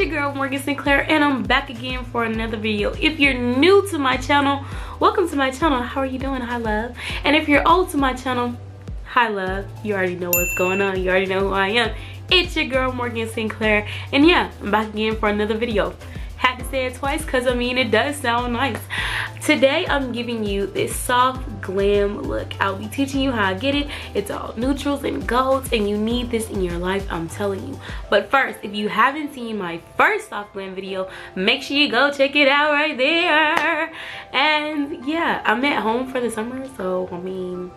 your girl Morgan Sinclair, and I'm back again for another video. If you're new to my channel, welcome to my channel. How are you doing? Hi love. And if you're old to my channel, hi love. You already know what's going on. You already know who I am. It's your girl Morgan Sinclair, and yeah, I'm back again for another video. Had to say it twice because I mean it does sound nice. Today I'm giving you this soft glam look. I'll be teaching you how I get it. It's all neutrals and golds, and you need this in your life, I'm telling you. But first, if you haven't seen my first soft glam video, make sure you go check it out right there. And yeah, I'm at home for the summer, so I mean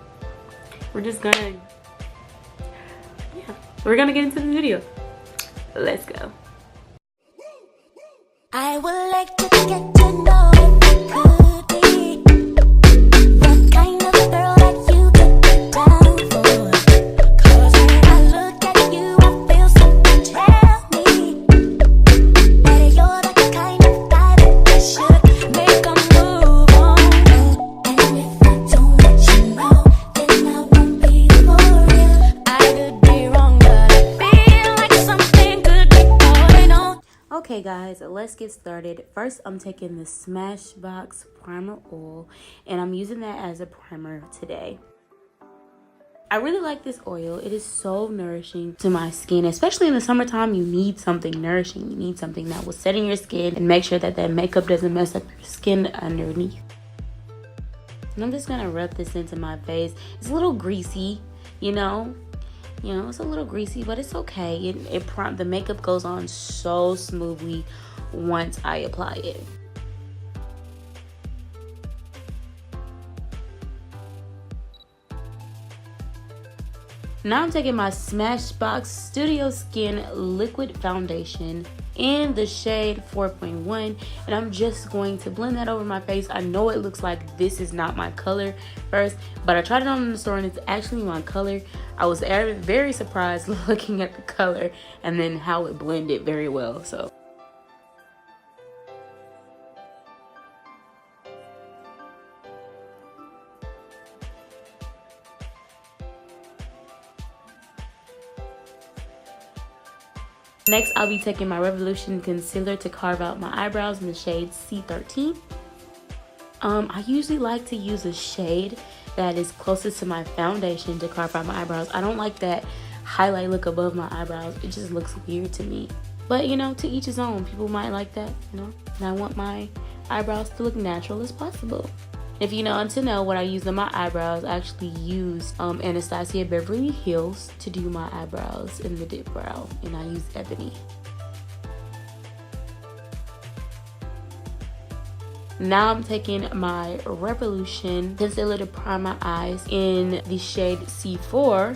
we're gonna get into the video. Let's go. I would like to get to know if you could be the kind of girl that you could get down for. 'Cause when I look at you, I feel something tell me that you're the kind of guy that I should make a move on. And if I don't let you know, then I won't be for real. I could be wrong, but I feel like something could be going on. Okay guys, let's get started. First, I'm taking the SMASHBOX Primer Oil, and I'm using that as a primer today. I really like this oil. It is so nourishing to my skin, especially in the summertime. You need something nourishing. You need something that will set in your skin and make sure that that makeup doesn't mess up your skin underneath. And I'm just gonna rub this into my face. It's a little greasy, you know, it's a little greasy, but it's okay. The makeup goes on so smoothly once I apply it. Now I'm taking my SMASHBOX Studio Skin Liquid Foundation in the shade 4.1, and I'm just going to blend that over my face. I know it looks like this is not my color first, but I tried it on in the store and it's actually my color. I was very surprised looking at the color and then how it blended very well. So next, I'll be taking my Revolution concealer to carve out my eyebrows in the shade C13. I usually like to use a shade that is closest to my foundation to carve out my eyebrows. I don't like that highlight look above my eyebrows. It just looks weird to me. But you know, to each his own. People might like that, you know. And I want my eyebrows to look natural as possible. If you want to know what I use on my eyebrows, I actually use Anastasia Beverly Hills to do my eyebrows in the dip brow, and I use Ebony. Now I'm taking my Revolution concealer to prime my eyes in the shade C4,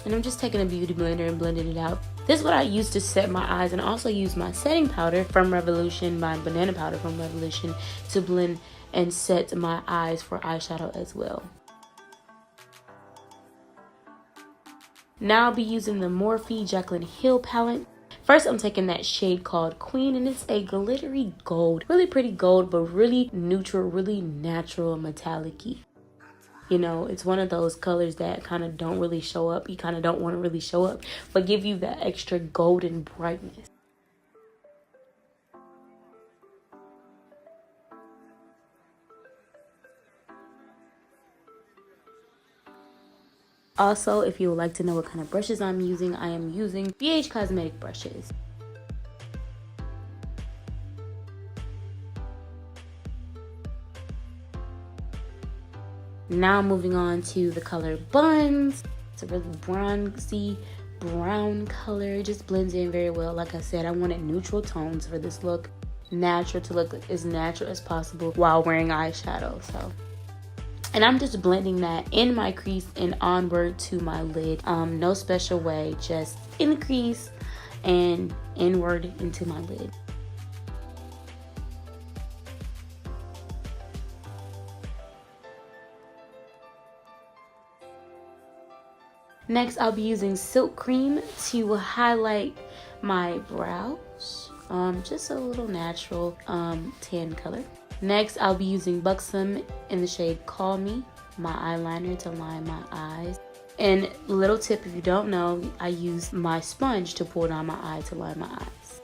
and I'm just taking a beauty blender and blending it out. This is what I use to set my eyes, and I also use my setting powder from Revolution, my banana powder from Revolution, to blend and set my eyes for eyeshadow as well. Now I'll be using the Morphe Jaclyn Hill Palette. First, I'm taking that shade called Queen, and it's a glittery gold. Really pretty gold, but really neutral, really natural, metallic-y. You know, it's one of those colors that kind of don't really show up. You kind of don't want to really show up, but give you that extra golden brightness. Also, if you would like to know what kind of brushes I'm using, I am using BH Cosmetic brushes. Now moving on to the color Buns. It's a really bronzy brown color. It just blends in very well. Like I said, I wanted neutral tones for this look. Natural, to look as natural as possible while wearing eyeshadow. And I'm just blending that in my crease and onward to my lid. No special way, just in the crease and inward into my lid. Next, I'll be using Silk Cream to highlight my brows. Just a little natural tan color. Next, I'll be using BUXOM in the shade Call Me, my eyeliner to line my eyes. And little tip, if you don't know, I use my sponge to pull down my eye to line my eyes.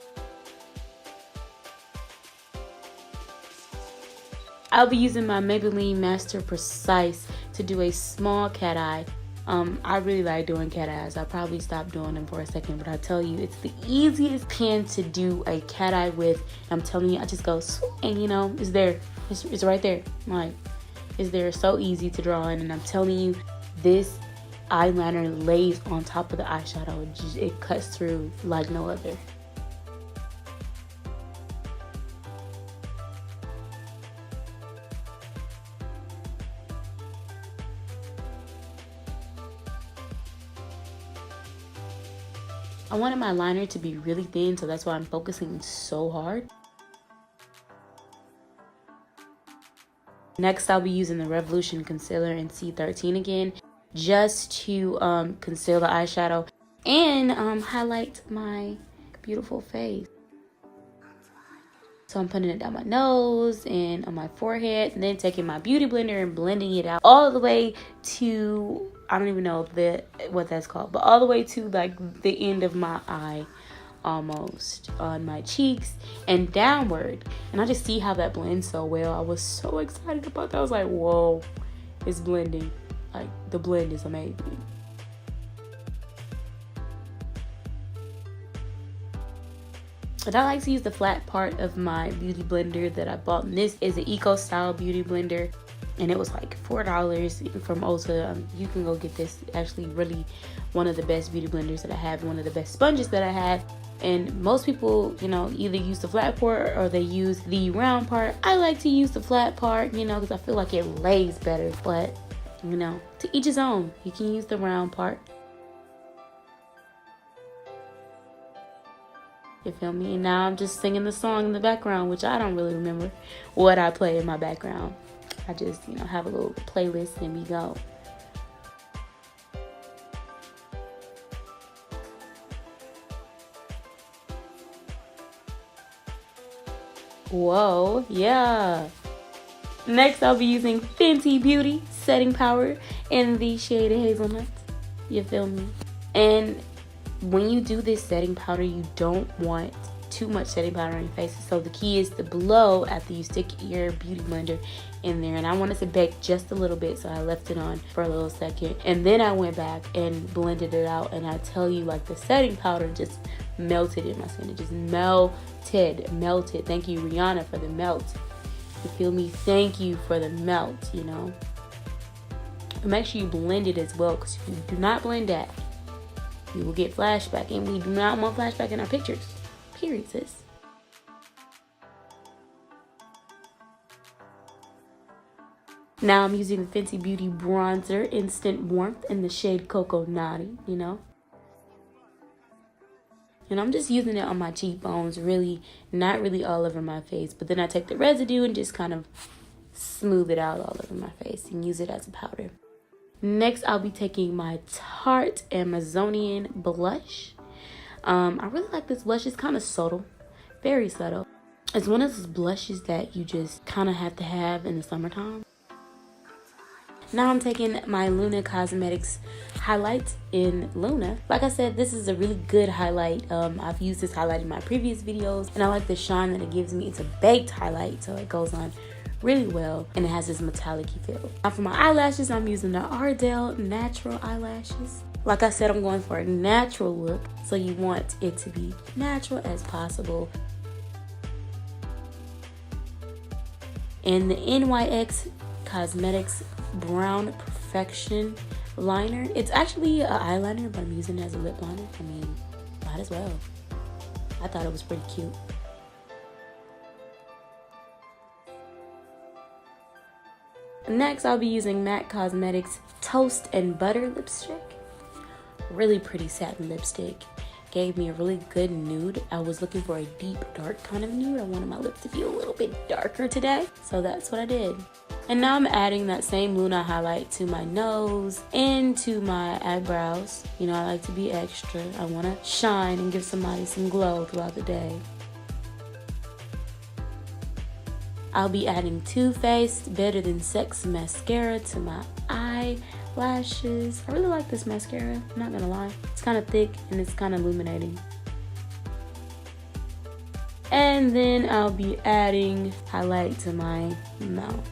I'll be using my Maybelline Master Precise to do a small cat eye. I really like doing cat eyes. I'll probably stop doing them for a second, but I tell you, it's the easiest pen to do a cat eye with. I'm telling you, I just go, and you know, it's there. It's right there. Like, it's there. So easy to draw in, and I'm telling you, this eyeliner lays on top of the eyeshadow. It cuts through like no other. I wanted my liner to be really thin, so that's why I'm focusing so hard. Next, I'll be using the Revolution Concealer in C13 again, just to conceal the eyeshadow and highlight my beautiful face. So I'm putting it down my nose and on my forehead, and then taking my beauty blender and blending it out all the way to, I don't even know what that's called, but all the way to like the end of my eye, almost on my cheeks and downward. And I just see how that blends so well. I was so excited about that. I was like, whoa, it's blending. Like, the blend is amazing. And I like to use the flat part of my beauty blender that I bought. And this is an Eco Style beauty blender, and it was like $4 from Ulta. You can go get this. Actually, really one of the best beauty blenders that I have, one of the best sponges that I have. And most people, you know, either use the flat part or they use the round part. I like to use the flat part, you know, because I feel like it lays better. But, you know, to each his own. You can use the round part. You feel me? And now I'm just singing the song in the background, which I don't really remember what I play in my background. I just, you know, have a little playlist and we go. Whoa, yeah. Next, I'll be using Fenty Beauty Setting Powder in the shade Hazelnut. You feel me? And when you do this setting powder, you don't want too much setting powder on your face. So the key is to blow after you stick your beauty blender in there. And I wanted to bake just a little bit, so I left it on for a little second. And then I went back and blended it out. And I tell you, like, the setting powder just melted in my skin. It just melted. Thank you, Rihanna, for the melt. You feel me? Thank you for the melt, you know. And make sure you blend it as well, because if you do not blend that, you will get flashback, and we do not want flashback in our pictures. Period, sis. Now I'm using the Fenty Beauty Bronzer Instant Warmth in the shade Coco Naughty, you know. And I'm just using it on my cheekbones, really, not really all over my face. But then I take the residue and just kind of smooth it out all over my face and use it as a powder. Next, I'll be taking my Tarte Amazonian blush. I really like this blush. It's kind of subtle, very subtle. It's one of those blushes that you just kind of have to have in the summertime. Now I'm taking my Luna Cosmetics highlight in Luna. Like I said, this is a really good highlight. I've used this highlight in my previous videos, and I like the shine that it gives me. It's a baked highlight, so it goes on really well, and it has this metallic-y feel. Now for my eyelashes, I'm using the Ardell natural eyelashes. Like I said, I'm going for a natural look, so you want it to be natural as possible. And the NYX Cosmetics Brown Prefection liner. It's actually an eyeliner, but I'm using it as a lip liner. I mean, might as well. I thought it was pretty cute. Next, I'll be using MAC Cosmetics Toast and Butter lipstick. Really pretty satin lipstick. Gave me a really good nude. I was looking for a deep, dark kind of nude. I wanted my lips to be a little bit darker today, so that's what I did. And now I'm adding that same Luna highlight to my nose and to my eyebrows. You know, I like to be extra. I want to shine and give somebody some glow throughout the day. I'll be adding Too Faced Better Than Sex mascara to my eyelashes. I really like this mascara, I'm not gonna lie. It's kind of thick and it's kind of illuminating. And then I'll be adding highlight to my mouth.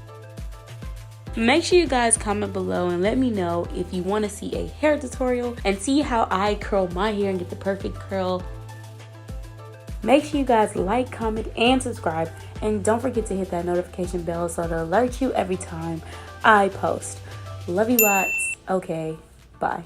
Make sure you guys comment below and let me know if you want to see a hair tutorial and see how I curl my hair and get the perfect curl. Make sure you guys like, comment, and subscribe. And don't forget to hit that notification bell so it'll alert you every time I post. Love you lots. Okay, bye.